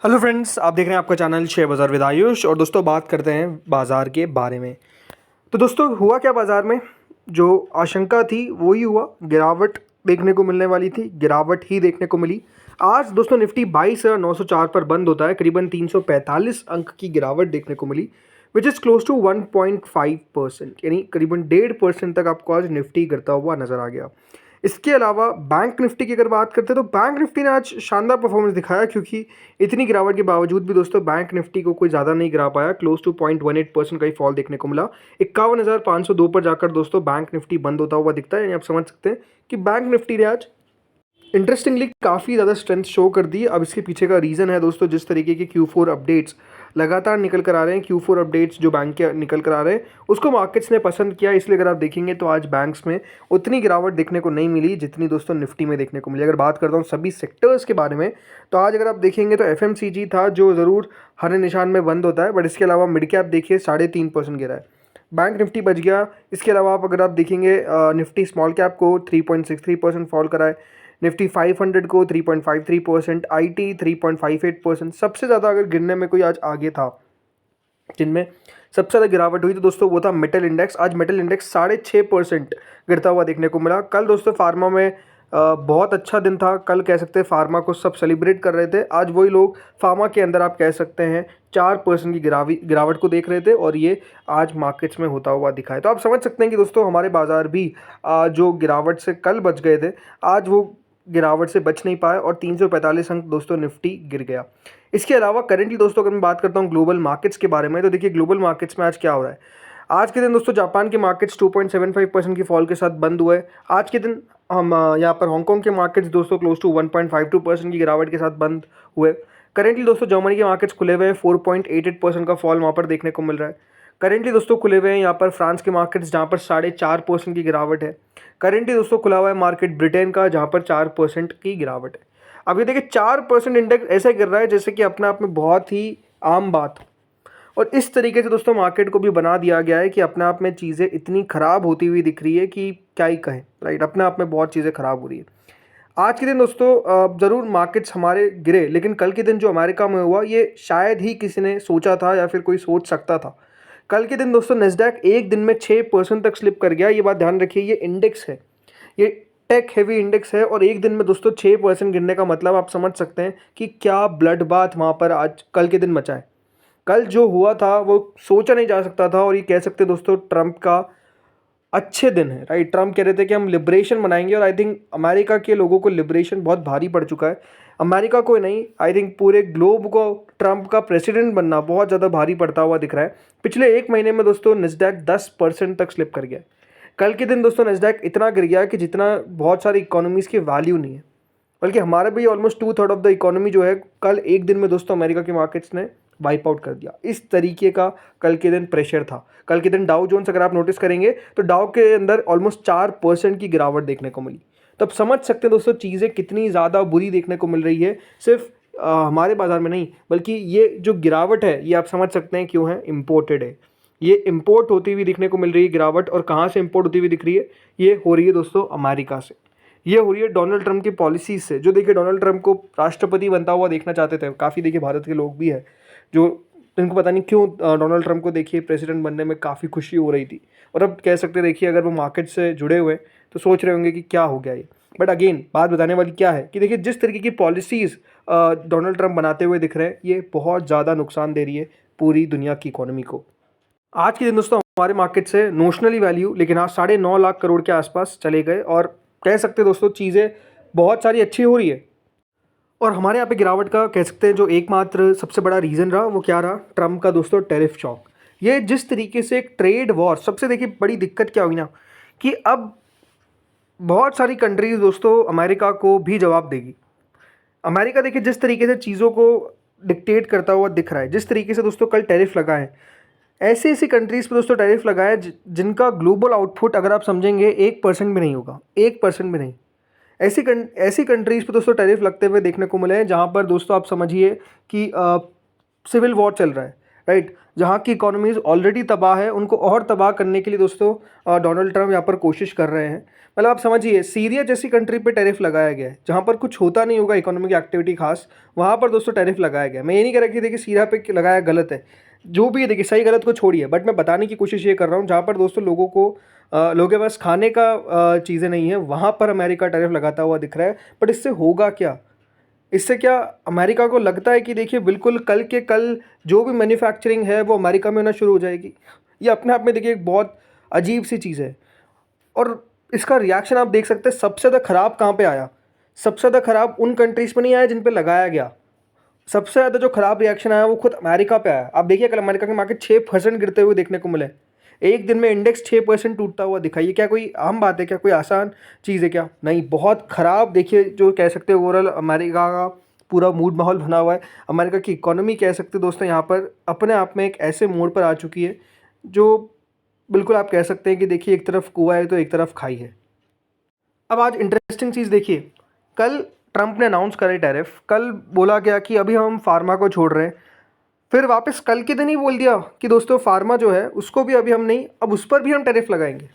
Hello friends, आप देख रहे हैं आपका चैनल शेयर बाज़ार विद आयुष। और दोस्तों बात करते हैं बाज़ार के बारे में। तो दोस्तों हुआ क्या बाज़ार में, जो आशंका थी वही हुआ। गिरावट देखने को मिलने वाली थी, गिरावट ही देखने को मिली। आज दोस्तों निफ्टी 22,904 पर बंद होता है, करीबन 345 अंक की गिरावट देखने को मिली, विच इज़ क्लोज टू 1.5%, यानी करीबन 1.5% तक आपको आज निफ्टी गिरता हुआ नजर आ गया। इसके अलावा बैंक निफ्टी की अगर बात करते हैं तो बैंक निफ्टी ने आज शानदार परफॉर्मेंस दिखाया, क्योंकि इतनी गिरावट के बावजूद भी दोस्तों बैंक निफ्टी को कोई ज़्यादा नहीं गिरा पाया। क्लोज टू 0.18% का ही फॉल देखने को मिला। 51,502 पर जाकर दोस्तों बैंक निफ्टी बंद होता हुआ दिखता है। यानी आप समझ सकते हैं कि बैंक निफ्टी ने आज इंटरेस्टिंगली काफ़ी ज़्यादा स्ट्रेंथ शो कर दी। अब इसके पीछे का रीज़न है दोस्तों, जिस तरीके के Q4 अपडेट्स लगातार निकल कर आ रहे हैं, Q4 अपडेट्स जो बैंक के निकल कर आ रहे हैं उसको मार्केट्स ने पसंद किया। इसलिए अगर आप देखेंगे तो आज बैंक्स में उतनी गिरावट देखने को नहीं मिली जितनी दोस्तों निफ्टी में देखने को मिली। अगर बात करता हूँ सभी सेक्टर्स के बारे में, तो आज अगर आप देखेंगे तो FMCG था जो ज़रूर हरे निशान में बंद होता है, बट इसके अलावा मिड कैप देखिए 3.5% गिरा है, बैंक निफ्टी बच गया। इसके अलावा अगर आप देखेंगे निफ्टी स्मॉल कैप को 3.63% फॉल करा है, निफ्टी 500 को 3.53%, IT 3.58%। सबसे ज़्यादा अगर गिरने में कोई आज आगे था, जिनमें सबसे ज़्यादा गिरावट हुई तो दोस्तों वो था मेटल इंडेक्स। आज मेटल इंडेक्स 6.5% गिरता हुआ देखने को मिला। कल दोस्तों फार्मा में बहुत अच्छा दिन था। कल कह सकते हैं फार्मा को सब सेलिब्रेट कर रहे थे। आज वही लोग फार्मा के अंदर आप कह सकते हैं 4% की गिरावट को देख रहे थे, और ये आज मार्केट्स में होता हुआ दिखा है। तो आप समझ सकते हैं कि दोस्तों हमारे बाजार भी जो गिरावट से कल बच गए थे, आज वो गिरावट से बच नहीं पाए और 345 अंक दोस्तों निफ्टी गिर गया। इसके अलावा करेंटली दोस्तों अगर मैं बात करता हूँ ग्लोबल मार्केट्स के बारे में, तो देखिए ग्लोबल मार्केट्स में आज क्या हो रहा है। आज के दिन दोस्तों जापान के मार्केट्स 2.75% की फॉल के साथ बंद हुए। आज के दिन हम यहाँ पर हांगकांग के मार्केट्स दोस्तों क्लोज टू 1.52% की गिरावट के साथ बंद हुए। करेंटली दोस्तों जर्मनी के मार्केट्स खुले हुए हैं, 4.88% का फॉल वहाँ पर देखने को मिल रहा है। करेंटली दोस्तों खुले हुए हैं यहाँ पर फ्रांस के मार्केट्स, जहाँ पर 4.5% की गिरावट है। करेंटली दोस्तों खुला हुआ है मार्केट ब्रिटेन का, जहाँ पर 4% की गिरावट है। अब ये देखिए 4% इंडेक्स ऐसे गिर रहा है जैसे कि अपने आप में बहुत ही आम बात हो, और इस तरीके से दोस्तों मार्केट को भी बना दिया गया है कि अपने आप में चीज़ें इतनी ख़राब होती हुई दिख रही है कि क्या ही कहें, राइट। अपने आप में बहुत चीज़ें ख़राब हो रही है। आज के दिन दोस्तों ज़रूर मार्केट्स हमारे गिरे, लेकिन कल के दिन जो अमेरिका में हुआ ये शायद ही किसी ने सोचा था या फिर कोई सोच सकता था। कल के दिन दोस्तों नेस्डैक एक दिन में 6% तक स्लिप कर गया। ये बात ध्यान रखिए, ये इंडेक्स है, ये टेक हेवी इंडेक्स है, और एक दिन में दोस्तों 6% गिरने का मतलब आप समझ सकते हैं कि क्या ब्लड बाथ वहाँ पर आज कल के दिन मचा है। कल जो हुआ था वो सोचा नहीं जा सकता था, और ये कह सकते हैं दोस्तों ट्रंप का अच्छे दिन है, राइट। ट्रंप कह रहे थे कि हम लिबरेशन मनाएंगे, और आई थिंक अमेरिका के लोगों को लिबरेशन बहुत भारी पड़ चुका है। अमेरिका को नहीं, आई थिंक पूरे ग्लोब को ट्रंप का प्रेसिडेंट बनना बहुत ज़्यादा भारी पड़ता हुआ दिख रहा है। पिछले एक महीने में दोस्तों नेस्डैक 10% तक स्लिप कर गया। कल के दिन दोस्तों नेस्डैक इतना गिर गया कि जितना बहुत सारी इकोनॉमीज़ की वैल्यू नहीं है, बल्कि हमारा भी ऑलमोस्ट 2/3 ऑफ द इकोनॉमी जो है कल एक दिन में दोस्तों अमेरिका के मार्केट्स ने वाइप आउट कर दिया। इस तरीके का कल के दिन प्रेशर था। कल के दिन डाउ जोन्स अगर आप नोटिस करेंगे तो डाउ के अंदर ऑलमोस्ट 4% की गिरावट देखने को मिली। तो आप समझ सकते हैं दोस्तों चीज़ें कितनी ज़्यादा बुरी देखने को मिल रही है। सिर्फ हमारे बाजार में नहीं, बल्कि ये जो गिरावट है ये आप समझ सकते हैं क्यों है, इम्पोर्टेड है। ये इम्पोर्ट होती हुई दिखने को मिल रही है गिरावट, और कहाँ से इम्पोर्ट होती हुई दिख रही है, ये हो रही है दोस्तों अमेरिका से। ये हो रही है डोनाल्ड ट्रंप की पॉलिसीज से। जो देखिए डोनाल्ड ट्रंप को राष्ट्रपति बनता हुआ देखना चाहते थे काफ़ी, देखिए भारत के लोग भी हैं जो इनको पता नहीं क्यों डोनाल्ड ट्रंप को देखिए प्रेसिडेंट बनने में काफ़ी खुशी हो रही थी, और अब कह सकते देखिए अगर वो मार्केट से जुड़े हुए हैं तो सोच रहे होंगे कि क्या हो गया ये। बट अगेन बात बताने वाली क्या है कि देखिए जिस तरीके की पॉलिसीज़ डोनाल्ड ट्रंप बनाते हुए दिख रहे हैं, ये बहुत ज़्यादा नुकसान दे रही है पूरी दुनिया की इकोनॉमी को। आज के दिन दोस्तों हमारे मार्केट से नोशनली वैल्यू लेकिन आज 9.5 लाख करोड़ के आसपास चले गए, और कह सकते हैं दोस्तों चीज़ें बहुत सारी अच्छी हो रही है। और हमारे यहाँ पे गिरावट का कह सकते हैं जो एकमात्र सबसे बड़ा रीज़न रहा वो क्या रहा, ट्रंप का दोस्तों टैरिफ शॉक। ये जिस तरीके से एक ट्रेड वॉर, सबसे देखिए बड़ी दिक्कत क्या हुई ना कि अब बहुत सारी कंट्रीज दोस्तों अमेरिका को भी जवाब देगी। अमेरिका देखिए जिस तरीके से चीज़ों को डिक्टेट करता हुआ दिख रहा है, जिस तरीके से दोस्तों कल टैरिफ लगा है, ऐसी ऐसी कंट्रीज़ पे दोस्तों टैरिफ लगाया जिनका ग्लोबल आउटपुट अगर आप समझेंगे 1% भी नहीं होगा, 1% भी नहीं। ऐसी कंट्रीज़ पे दोस्तों टैरिफ लगते हुए देखने को मिले हैं जहाँ पर दोस्तों आप समझिए कि सिविल वॉर चल रहा है। राइट। जहाँ की इकोनॉमीज ऑलरेडी तबाह है, उनको और तबाह करने के लिए दोस्तों डोनाल्ड ट्रम्प यहाँ पर कोशिश कर रहे हैं। मतलब आप समझिए, सीरिया जैसी कंट्री पे टैरिफ लगाया गया है, जहाँ पर कुछ होता नहीं होगा इकोनॉमिक एक्टिविटी खास, वहाँ पर दोस्तों टैरिफ लगाया गया। मैं ये नहीं कह रहा कि देखिए सीरिया पे लगाया गलत है, जो भी है देखिए सही गलत को छोड़िए, बट मैं बताने की कोशिश ये कर रहा हूँ जहाँ पर दोस्तों लोगों के पास खाने का चीज़ें नहीं है, वहाँ पर अमेरिका टैरिफ लगाता हुआ दिख रहा है। बट इससे होगा क्या? इससे क्या अमेरिका को लगता है कि देखिए बिल्कुल कल के कल जो भी मैन्युफैक्चरिंग है वो अमेरिका में होना शुरू हो जाएगी? ये अपने आप में देखिए एक बहुत अजीब सी चीज़ है। और इसका रिएक्शन आप देख सकते हैं सबसे ज़्यादा ख़राब कहाँ पे आया? सबसे ज़्यादा ख़राब उन कंट्रीज़ पे नहीं आया जिन पे लगाया गया। सबसे ज़्यादा जो ख़राब रिएक्शन आया वो खुद अमेरिका पे आया। आप देखिए कल अमेरिका के मार्केट 6% गिरते हुए देखने को मिले। एक दिन में इंडेक्स 6% टूटता हुआ दिखा। ये क्या कोई आम बात है? क्या कोई आसान चीज़ है क्या? नहीं, बहुत ख़राब देखिए जो कह सकते हैं ओवरऑल अमेरिका का पूरा मूड माहौल बना हुआ है। अमेरिका की इकोनॉमी कह सकते हैं दोस्तों यहाँ पर अपने आप में एक ऐसे मोड़ पर आ चुकी है जो बिल्कुल आप कह सकते हैं कि देखिए एक तरफ कुआँ है तो एक तरफ खाई है। अब आज इंटरेस्टिंग चीज़ देखिए, कल ट्रंप ने अनाउंस करे टैरिफ, कल बोला गया कि अभी हम फार्मा को छोड़ रहे हैं, फिर वापस कल के दिन ही बोल दिया कि दोस्तों फार्मा जो है उसको भी अभी हम नहीं, अब उस पर भी हम टैरिफ लगाएंगे।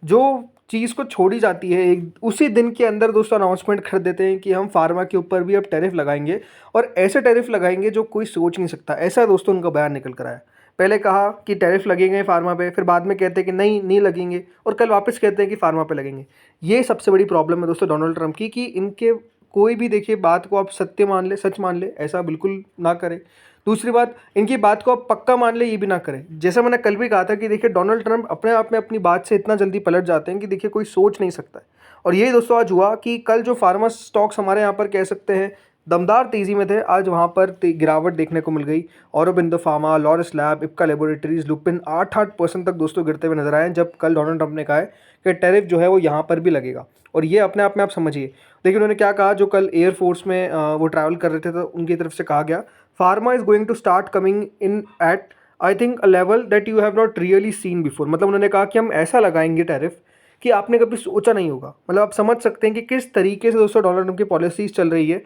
जो चीज़ को छोड़ी जाती है एक उसी दिन के अंदर दोस्तों अनाउंसमेंट कर देते हैं कि हम फार्मा के ऊपर भी अब टैरिफ लगाएंगे, और ऐसे टैरिफ लगाएंगे जो कोई सोच नहीं सकता। ऐसा दोस्तों उनका बयान निकल कर आया। पहले कहा कि टैरिफ लगेंगे फार्मा पे, फिर बाद में कहते हैं कि नहीं नहीं लगेंगे, और कल वापस कहते हैं कि फार्मा पे लगेंगे। ये सबसे बड़ी प्रॉब्लम है दोस्तों डोनाल्ड ट्रंप की, कि इनके कोई भी देखिए बात को आप सत्य मान ले, सच मान ले, ऐसा बिल्कुल ना करें। दूसरी बात, इनकी बात को आप पक्का मान ले, ये भी ना करें। जैसा मैंने कल भी कहा था कि देखिए डोनाल्ड ट्रंप अपने आप में अपनी बात से इतना जल्दी पलट जाते हैं कि देखिए कोई सोच नहीं सकता है। और यही दोस्तों आज हुआ कि कल जो फार्मा स्टॉक्स हमारे यहाँ पर कह सकते हैं दमदार तेज़ी में थे, आज वहाँ पर गिरावट देखने को मिल गई। Aurobindo pharma, Laurus lab, Ipca laboratories, Lupin 8% तक दोस्तों गिरते हुए नजर आए जब कल डोनाल्ड ट्रंप ने कहा है कि टैरिफ जो है वो यहाँ पर भी लगेगा। और ये अपने आप में आप समझिए, देखिए उन्होंने क्या कहा, जो कल एयरफोर्स में वो ट्रैवल कर रहे थे तो उनकी तरफ से कहा गया, pharma is going to start coming in at I think a level that you have not really seen before. मतलब उन्होंने कहा कि हम ऐसा लगाएंगे टैरिफ कि आपने कभी सोचा नहीं होगा। मतलब आप समझ सकते हैं कि किस तरीके से दोस्तों डोनाल्ड ट्रंप की पॉलिसीज चल रही है।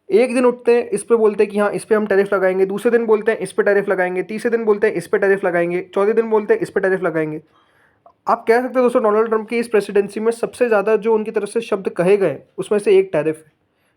एक दिन उठते हैं इस पे बोलते हैं कि हाँ इस पे हम टैरिफ लगाएंगे, दूसरे दिन बोलते हैं इस पे टैरिफ लगाएंगे, तीसरे दिन बोलते हैं इस पे टैरिफ लगाएंगे, चौथे दिन बोलते हैं इस पे टैरिफ लगाएंगे। आप कह सकते हैं दोस्तों डोनाल्ड ट्रंप की इस प्रेसिडेंसी में सबसे ज़्यादा जो उनकी तरफ से शब्द कहे गए उसमें से एक टैरिफ है।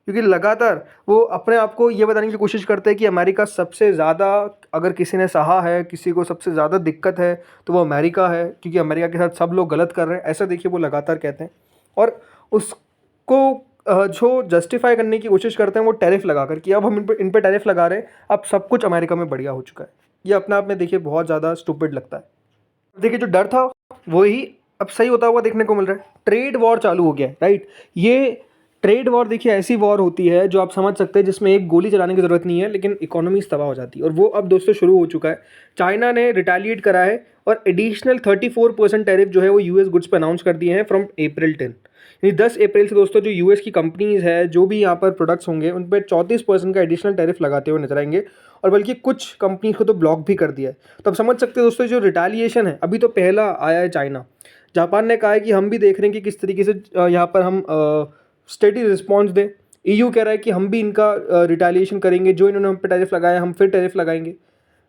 क्योंकि लगातार वो अपने आप को ये बताने की कोशिश करते हैं कि अमेरिका सबसे ज़्यादा, अगर किसी ने सहा है, किसी को सबसे ज़्यादा दिक्कत है तो वो अमेरिका है, क्योंकि अमेरिका के साथ सब लोग गलत कर रहे हैं। ऐसा देखिए वो लगातार कहते हैं, और उसको जो जस्टिफाई करने की कोशिश करते हैं वो टैरिफ लगा कर कि अब हम इन पे टैरिफ लगा रहे हैं, अब सब कुछ अमेरिका में बढ़िया हो चुका है। ये अपने आप में देखिए बहुत ज़्यादा स्टूपिड लगता है। देखिए जो डर था वही अब सही होता हुआ देखने को मिल रहा है। ट्रेड वॉर चालू हो गया है, राइट। ये ट्रेड वॉर देखिए ऐसी वॉर होती है जो आप समझ सकते हैं जिसमें एक गोली चलाने की ज़रूरत नहीं है लेकिन इकोनॉमी तबाह हो जाती है, और वो अब दोस्तों शुरू हो चुका है। चाइना ने रिटेलिएट करा है और एडिशनल 34% टैरिफ जो है वो यूएस गुड्स पर अनाउंस कर दिए हैं फ्रॉम April 10। यानी 10 अप्रैल से दोस्तों जो यूएस की कंपनीज़ है, जो भी यहाँ पर प्रोडक्ट्स होंगे उन पर 34% का एडिशनल टैरिफ लगाते हुए नजर आएंगे, और बल्कि कुछ कंपनीज को तो ब्लॉक भी कर दिया है। तो आप समझ सकते हैं दोस्तों जो रिटेलिएशन है, अभी तो पहला आया है चाइना। जापान ने कहा है कि हम भी देख रहे हैं कि किस तरीके से यहाँ पर हम स्टेडी रिस्पॉन्स दें। ईयू कह रहा है कि हम भी इनका रिटेलिएशन करेंगे, जो इन्होंने हम पे टैरिफ लगाया हम फिर टैरिफ लगाएंगे।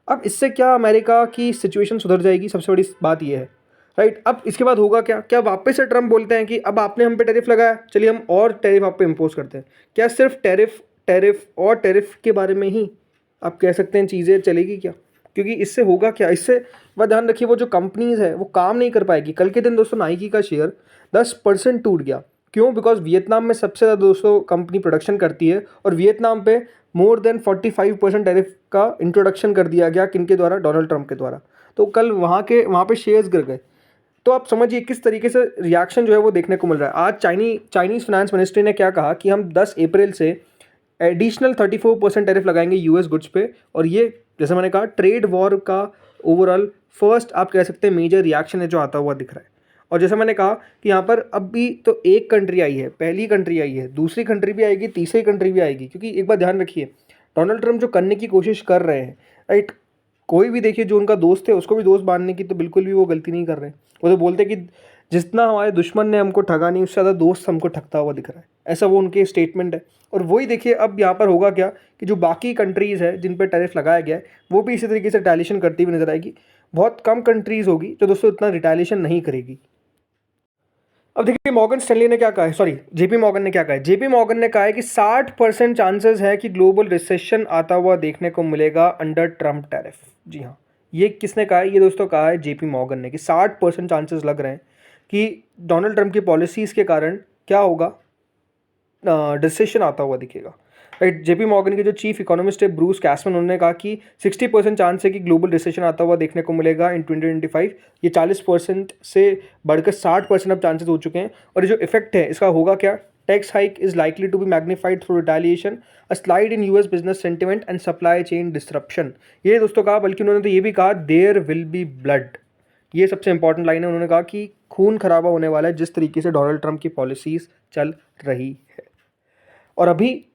अब इससे क्या अमेरिका की सिचुएशन सुधर जाएगी? सबसे बड़ी बात यह है, राइट। अब इसके बाद होगा क्या? क्या वापस से ट्रम्प बोलते हैं कि अब आपने हम पे टैरिफ लगाया, चलिए हम और टैरिफ आप पे इम्पोज करते हैं? क्या सिर्फ टैरिफ टैरिफ और टैरिफ के बारे में ही आप कह सकते हैं चीज़ें चलेगी क्या? क्योंकि इससे होगा क्या? इससे वह ध्यान रखिए वो जो कंपनीज़ है वो काम नहीं कर पाएगी। कल के दिन दोस्तों नाइकी का शेयर 10% टूट गया। क्यों? बिकॉज वियतनाम में सबसे ज़्यादा दोस्तों कंपनी प्रोडक्शन करती है, और वियतनाम पे मोर देन 45% टैरिफ का इंट्रोडक्शन कर दिया गया किनके द्वारा? डोनाल्ड ट्रंप के द्वारा। तो कल वहाँ पे शेयर्स गिर गए। तो आप समझिए किस तरीके से रिएक्शन जो है वो देखने को मिल रहा है। आज चाइनीज़ फाइनेंस मिनिस्ट्री ने क्या कहा कि हम 10 अप्रैल से एडिशनल 34% टैरिफ लगाएंगे यूएस गुड्स पे, और ये जैसे मैंने कहा ट्रेड वॉर का ओवरऑल फर्स्ट आप कह सकते हैं मेजर रिएक्शन है जो आता हुआ दिख रहा है। और जैसे मैंने कहा कि यहाँ पर अब भी तो एक कंट्री आई है, पहली कंट्री आई है, दूसरी कंट्री भी आएगी, तीसरी कंट्री भी आएगी। क्योंकि एक बार ध्यान रखिए डोनाल्ड ट्रंप जो करने की कोशिश कर रहे हैं, राइट, कोई भी देखिए जो उनका दोस्त है उसको भी दोस्त बांधने की तो बिल्कुल भी वो गलती नहीं कर रहे। वो तो बोलते कि जितना हमारे दुश्मन ने हमको ठगा नहीं, उससे ज़्यादा दोस्त हमको ठगता हुआ दिख रहा है। ऐसा वो उनके स्टेटमेंट है। और वही देखिए अब यहाँ पर होगा क्या कि जो बाकी कंट्रीज़ है जिन पर टैरिफ लगाया गया है वो भी इसी तरीके से रिटेलिएशन करती हुई नजर आएगी। बहुत कम कंट्रीज़ होगी जो दोस्तों इतना रिटेलिएशन नहीं करेगी। अब देखिए मॉर्गन स्टैनली ने क्या कहा है, सॉरी जेपी मॉर्गन ने क्या कहा है। जेपी मॉर्गन ने कहा है कि 60% चांसेस है कि ग्लोबल रिसेशन आता हुआ देखने को मिलेगा अंडर ट्रम्प टैरिफ। जी हाँ, ये किसने कहा है? ये दोस्तों कहा है जेपी मॉर्गन ने कि 60% चांसेस लग रहे हैं कि डोनाल्ड ट्रम्प की पॉलिसीज़ के कारण क्या होगा, रिसेशन आता हुआ दिखेगा। राइट, जेपी मॉर्गन के जो चीफ इकोनॉमिस्ट है ब्रूस कैसमैन, उन्होंने कहा कि 60% चांस है कि ग्लोबल रिसेशन आता हुआ देखने को मिलेगा इन 2025। ये 40% से बढ़कर 60% अब चांसेस हो चुके हैं। और ये जो इफेक्ट है इसका होगा क्या? Tax hike is likely to be magnified through retaliation, a slide in US business sentiment and supply chain disruption. ये दोस्तों कहा, बल्कि उन्होंने तो ये भी कहा देयर विल बी ब्लड। ये सबसे इंपॉर्टेंट लाइन है। उन्होंने कहा कि खून खराबा होने वाला है जिस तरीके से डोनाल्ड ट्रम्प की पॉलिसीज चल रही है। और अभी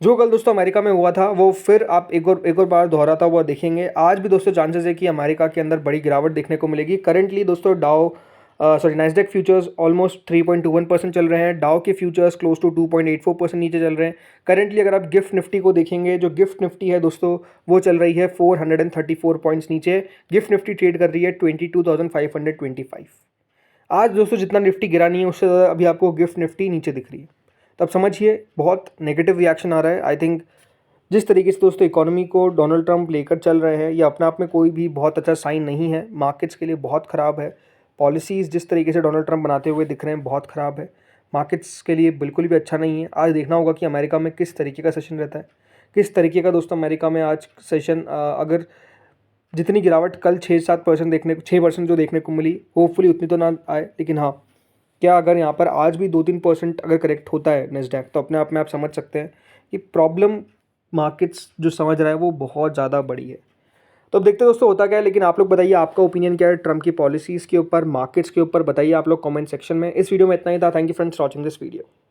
जो कल दोस्तों अमेरिका में हुआ था वो फिर आप एक और बार दोहराता हुआ देखेंगे। आज भी दोस्तों चांसेस है कि अमेरिका के अंदर बड़ी गिरावट देखने को मिलेगी। करंटली दोस्तों नैस्डैक फ्यूचर्स ऑलमोस्ट 3.21% चल रहे हैं। डाउ के फ्यूचर्स क्लोज टू 2.84% नीचे चल रहे हैं। करंटली अगर आप गिफ्ट निफ्टी को देखेंगे, जो गिफ्ट निफ्टी है दोस्तों वो चल रही है 434 पॉइंट्स नीचे। गिफ्ट निफ्टी ट्रेड कर रही है 22,525। आज दोस्तों जितना निफ्टी गिरा नहीं है उससे ज़्यादा अभी आपको गिफ्ट निफ्टी नीचे दिख रही है। तब समझिए बहुत नेगेटिव रिएक्शन आ रहा है। आई थिंक जिस तरीके से दोस्तों इकोनॉमी को डोनाल्ड ट्रंप लेकर चल रहे हैं ये अपने आप में कोई भी बहुत अच्छा साइन नहीं है। मार्केट्स के लिए बहुत ख़राब है। पॉलिसीज़ जिस तरीके से डोनाल्ड ट्रंप बनाते हुए दिख रहे हैं बहुत ख़राब है। मार्केट्स के लिए बिल्कुल भी अच्छा नहीं है। आज देखना होगा कि अमेरिका में किस तरीके का सेशन रहता है, किस तरीके का दोस्तों अमेरिका में आज सेशन। अगर जितनी गिरावट कल 6% जो देखने को मिली, होपफुली उतनी तो ना आए, लेकिन हाँ, क्या अगर यहाँ पर आज भी 2-3% अगर करेक्ट होता है नैस्डैक, तो अपने आप में आप समझ सकते हैं कि प्रॉब्लम मार्केट्स जो समझ रहा है वो बहुत ज़्यादा बड़ी है। तो अब देखते हैं दोस्तों होता क्या है। लेकिन आप लोग बताइए आपका ओपिनियन क्या है ट्रम्प की पॉलिसीज़ के ऊपर, मार्केट्स के ऊपर, बताइए आप लोग कमेंट सेक्शन में। इस वीडियो में इतना ही था। Thank you friends for watching this video.